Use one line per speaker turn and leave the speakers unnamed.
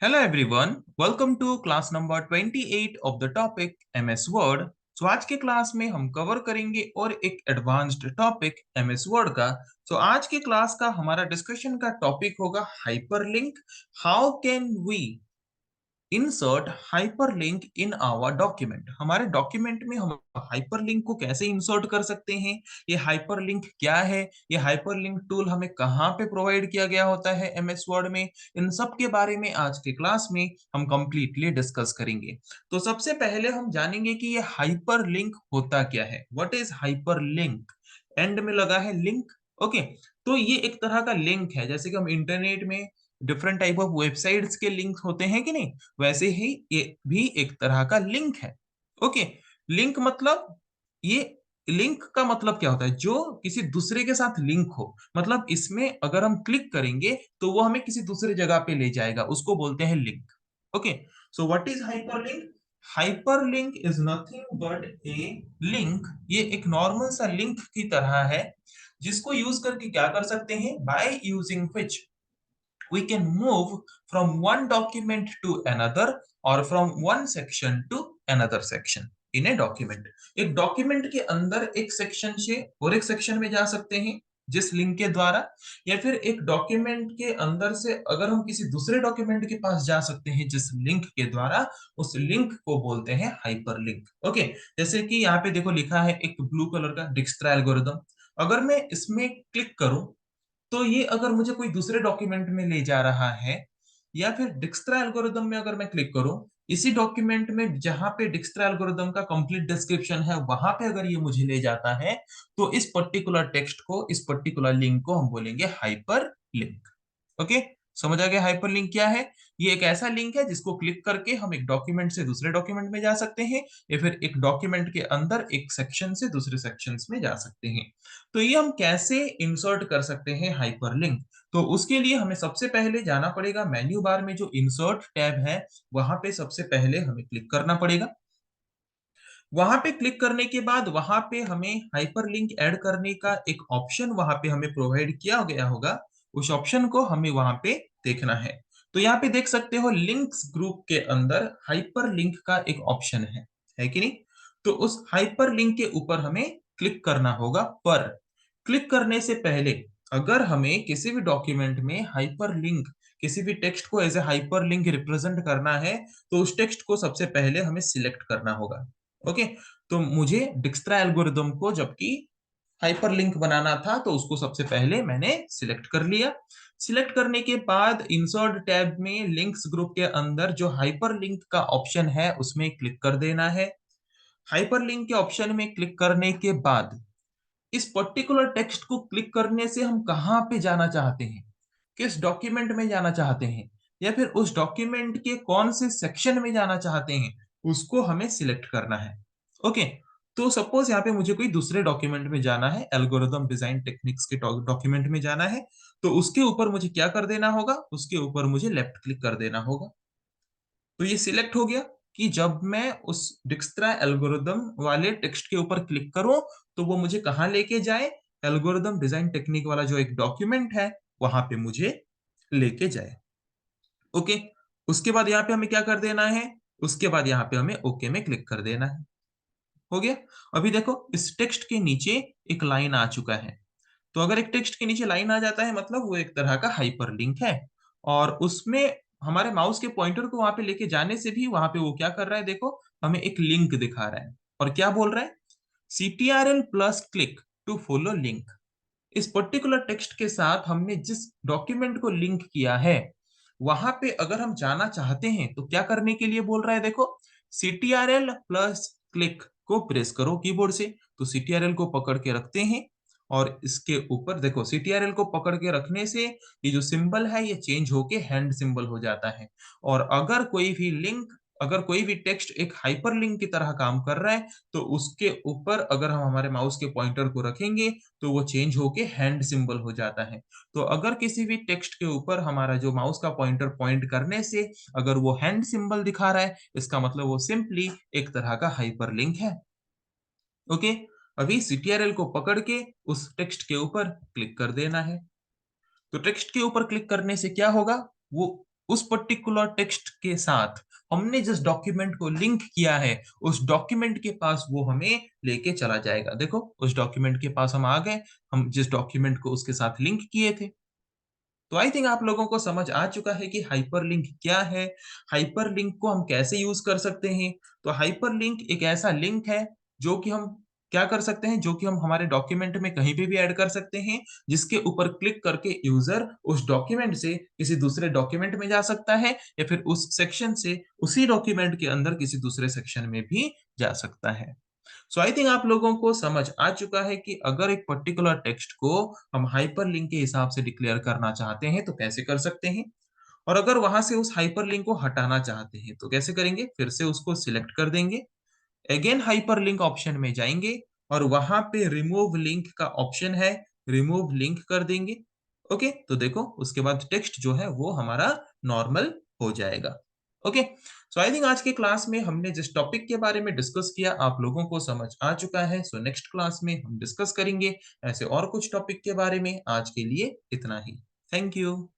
Hello everyone, welcome to class number 28 of the topic MS Word। तो आज के class में हम कवर करेंगे और एक एडवांस्ड टॉपिक MS वर्ड का। तो आज के क्लास का हमारा डिस्कशन का टॉपिक होगा hyperlink. How can we insert hyperlink in our document. हमारे डॉक्यूमेंट में हम हाइपरलिंक को कैसे इंसर्ट कर सकते हैं, ये हाइपरलिंक क्या है, ये हाइपरलिंक टूल हमें कहाँ पे प्रोवाइड किया गया होता है एमएस वर्ड में, इन सब के बारे में आज के क्लास में हम कंप्लीटली डिस्कस करेंगे। तो सबसे पहले हम जानेंगे कि ये हाइपरलिंक होता क्या है। What is hyperlink? एंड में लगा है लिंक। ओके, तो ये एक तरह का लिंक है, जैसे कि हम इंटरनेट में डिफरेंट टाइप ऑफ वेबसाइट्स के लिंक होते हैं कि नहीं, वैसे ही ये भी एक तरह का लिंक है। ओके, लिंक मतलब, ये लिंक का मतलब क्या होता है? जो किसी दूसरे के साथ लिंक हो, मतलब इसमें अगर हम क्लिक करेंगे तो वो हमें किसी दूसरे जगह पे ले जाएगा, उसको बोलते हैं link. Okay, so what is hyperlink? Hyperlink is nothing but A link. ये एक नॉर्मल सा लिंक की तरह है, जिसको यूज करके क्या कर सकते हैं, by using which we can move from one document to another or from one section to another section in a document। एक डॉक्यूमेंट के अंदर एक सेक्शन से और एक सेक्शन में जा सकते हैं जिस लिंक के द्वारा, या फिर एक डॉक्यूमेंट के अंदर से अगर हम किसी दूसरे डॉक्यूमेंट के पास जा सकते हैं जिस लिंक के द्वारा, उस लिंक को बोलते हैं हाइपरलिंक। ओके, जैसे कि यहाँ पे देखो लिखा है एक ब्लू कलर का डिक्स्ट्रा एल्गोरिथम। अगर मैं इसमें क्लिक करूं तो ये अगर मुझे कोई दूसरे डॉक्यूमेंट में ले जा रहा है, या फिर डिक्स्ट्रा एल्गोरिदम में अगर मैं क्लिक करूं, इसी डॉक्यूमेंट में जहां पे डिक्स्ट्रा एल्गोरिदम का कंप्लीट डिस्क्रिप्शन है वहां पे अगर ये मुझे ले जाता है, तो इस पर्टिकुलर टेक्स्ट को, इस पर्टिकुलर लिंक को हम बोलेंगे हाइपर लिंक। ओके, समझ आ गया हाइपरलिंक क्या है? ये एक ऐसा लिंक है जिसको क्लिक करके हम एक डॉक्यूमेंट से दूसरे डॉक्यूमेंट में जा सकते हैं, या फिर एक डॉक्यूमेंट के अंदर एक सेक्शन से दूसरे सेक्शंस में जा सकते हैं। तो ये हम कैसे इंसर्ट कर सकते हैं हाइपरलिंक? तो उसके लिए हमें सबसे पहले जाना पड़ेगा मेन्यू बार में जो इंसर्ट टैब है, वहां पे सबसे पहले हमें क्लिक करना पड़ेगा। वहां पे क्लिक करने के बाद वहां पे हमें हाइपरलिंक ऐड करने का एक ऑप्शन वहां पे हमें प्रोवाइड किया गया होगा, उस ऑप्शन को हमें वहां पे देखना है। तो यहाँ पे देख सकते हो लिंक्स ग्रुप के अंदर हाइपरलिंक का एक ऑप्शन है कि नहीं? तो उस हाइपरलिंक के ऊपर हमें क्लिक करना होगा, पर क्लिक करने से पहले अगर हमें किसी भी डॉक्यूमेंट में हाइपरलिंक, किसी भी टेक्स्ट को एज ए हाइपरलिंक रिप्रेजेंट करना है, तो उस टेक्स्ट को सबसे पहले हमें सिलेक्ट करना होगा। ओके, तो मुझे डिक्स्ट्रा एल्गोरिदम को जबकि हाइपरलिंक बनाना था, तो उसको सबसे पहले मैंने सिलेक्ट कर लिया। सिलेक्ट करने के बाद इंसर्ट टैब में लिंक्स ग्रुप के अंदर जो हाइपरलिंक का ऑप्शन है उसमें क्लिक कर देना है। हाइपरलिंक के ऑप्शन में क्लिक करने के बाद इस पर्टिकुलर टेक्स्ट को क्लिक करने से हम कहाँ पे जाना चाहते हैं, किस डॉक्यूमेंट में जाना चाहते हैं, या फिर उस डॉक्यूमेंट के कौन से सेक्शन में जाना चाहते हैं, उसको हमें सिलेक्ट करना है। ओके, तो सपोज यहाँ पे मुझे कोई दूसरे डॉक्यूमेंट में जाना है, एल्गोरिदम डिजाइन टेक्निक्स के डॉक्यूमेंट में जाना है, तो उसके ऊपर मुझे क्या कर देना होगा, उसके ऊपर मुझे लेफ्ट क्लिक कर देना होगा। तो ये सिलेक्ट हो गया कि जब मैं उस डिक्स्ट्रा एल्गोरिदम वाले टेक्स्ट के ऊपर क्लिक करूं तो वो मुझे कहाँ लेके जाए, एल्गोरिदम डिजाइन टेक्निक वाला जो एक डॉक्यूमेंट है वहां पे मुझे लेके जाए। ओके, उसके बाद यहाँ पे हमें क्या कर देना है, उसके बाद यहाँ पे हमें ओके में क्लिक कर देना है। हो गया। अभी देखो इस टेक्स्ट के नीचे एक लाइन आ चुका है। तो अगर एक टेक्स्ट के नीचे लाइन आ जाता है मतलब वो एक तरह का हाइपरलिंक है, और उसमें हमारे माउस के पॉइंटर को वहां पे लेके जाने से भी वहां पे वो क्या कर रहा है, देखो हमें एक लिंक दिखा रहा है और क्या बोल रहा है, CTRL plus click to follow link. इस पर्टिकुलर टेक्स्ट के साथ हमने जिस डॉक्यूमेंट को लिंक किया है वहां पे अगर हम जाना चाहते हैं तो क्या करने के लिए बोल रहा है, देखो CTRL प्लस क्लिक को प्रेस करो कीबोर्ड से। तो CTRL को पकड़ के रखते हैं और इसके ऊपर देखो CTRL को पकड़ के रखने से ये जो सिंबल है ये चेंज होके हैंड सिंबल हो जाता है। और अगर कोई भी लिंक, अगर कोई भी टेक्स्ट एक हाइपरलिंक की तरह काम कर रहा है, तो उसके ऊपर अगर हम हमारे माउस के पॉइंटर को रखेंगे तो वो चेंज होके हैंड सिंबल हो जाता है। तो अगर किसी भी टेक्स्ट के ऊपर हमारा जो माउस का पॉइंटर पॉइंट करने से अगर वो हैंड सिंबल दिखा रहा है, इसका मतलब वो सिंपली एक तरह का हाइपरलिंक है। ओके, अभी CTRL को पकड़ के उस टेक्स्ट के ऊपर क्लिक कर देना है। तो टेक्स्ट के ऊपर क्लिक करने से क्या होगा, वो उस पर्टिकुलर टेक्स्ट के साथ हमने जिस डॉक्यूमेंट को लिंक किया है, उस डॉक्यूमेंट के पास वो हमें लेके चला जाएगा। देखो, उस डॉक्यूमेंट के पास हम आ गए, हम जिस डॉक्यूमेंट को उसके साथ लिंक किए थे। तो आई थिंक आप लोगों को समझ आ चुका है कि हाइपरलिंक क्या है, हाइपरलिंक को हम कैसे यूज़ कर सकते हैं। तो हाइपरलिंक एक ऐसा लिंक है जो कि हम क्या कर सकते हैं, जो कि हम हमारे डॉक्यूमेंट में कहीं पे भी ऐड कर सकते हैं, जिसके ऊपर क्लिक करके यूज़र उस डॉक्यूमेंट से किसी दूसरे डॉक्यूमेंट में जा सकता है या फिर उस सेक्शन से उसी डॉक्यूमेंट के अंदर किसी दूसरे सेक्शन में भी जा सकता है। सो आई थिंक आप लोगों को समझ आ चुका है कि अगर एक पर्टिकुलर टेक्स्ट को हम हाइपरलिंक के हिसाब से डिक्लेयर करना चाहते हैं तो कैसे कर सकते हैं, और अगर वहां से उस हाइपरलिंक को हटाना चाहते हैं तो कैसे करेंगे। फिर से उसको सिलेक्ट कर देंगे, अगेन हाइपरलिंक ऑप्शन में जाएंगे और वहां पे रिमूव लिंक का ऑप्शन है, रिमूव लिंक कर देंगे। ओके, तो देखो उसके बाद टेक्स्ट जो है वो हमारा नॉर्मल हो जाएगा। ओके, सो आई थिंक आज के क्लास में हमने जिस टॉपिक के बारे में डिस्कस किया आप लोगों को समझ आ चुका है। सो नेक्स्ट क्लास में हम डिस्कस करेंगे ऐसे और कुछ टॉपिक के बारे में। आज के लिए इतना ही। Thank you.